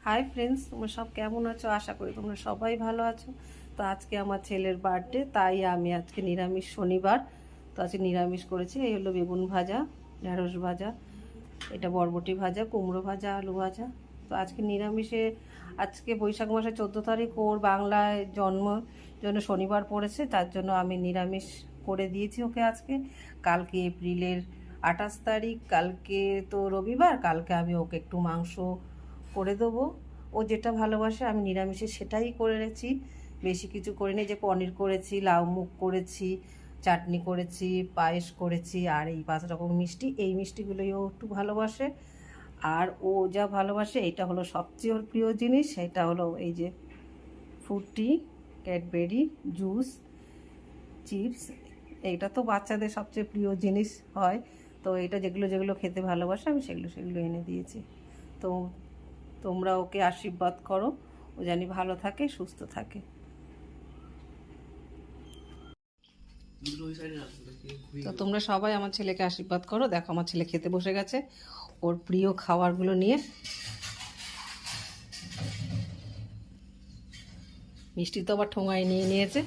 Hi friends, তোমরা সব কেমন আছো? আশা করি তোমরা সবাই ভালো আছো। তো আজকে আমার ছেলের বার্থডে, তাই আমি আজকে নিরামিষ শনিবার। তো আজকে নিরামিষ করেছি। এই হলো বেগুন ভাজা, ঢেঁড়স ভাজা, এটা বরবটি ভাজা, কুমড়ো ভাজা, আলু ভাজা। তো আজকে নিরামিষে, আজকে বৈশাখ মাসের 14 তারিখ ওর বাংলায় জন্ম, জন্য শনিবার পড়েছে, তার জন্য আমি নিরামিষ করে দিয়েছি ওকে আজকে। কালকে এপ্রিলের 28 তারিখ, কালকে তো রবিবার, কালকে আমি ওকে একটু মাংস করে দেবো। ও যেটা ভালোবাসে আমি নিরামিষে সেটাই করেছি, বেশি কিছু করিনি। যে পনির করেছি, লাউ মুগ করেছি, চাটনি করেছি, পায়েস করেছি, আর এই 5 রকম মিষ্টি, এই মিষ্টিগুলোই ও একটু ভালোবাসে। আর ও যা ভালোবাসে এটা হলো সবচেয়ে ওর প্রিয় জিনিস, সেটা হলো এই যে ফ্রুটি, ক্যাডবেরি, জুস, চিপস। এইটা তো বাচ্চাদের সবচেয়ে প্রিয় জিনিস হয়। তো এটা যেগুলো যেগুলো খেতে ভালোবাসে আমি সেগুলো সেগুলো এনে দিয়েছি। তো তোমরা ওকে আশীর্বাদ করো, ও জানি ভালো থাকে, সুস্থ থাকে। তো তোমরা সবাই আমার ছেলেকে আশীর্বাদ করো। দেখো আমার ছেলে খেতে বসে গেছে ওর প্রিয় খাবারগুলো নিয়ে। মিষ্টি তো আবার ঠোঙায় নিয়ে নিয়েছে।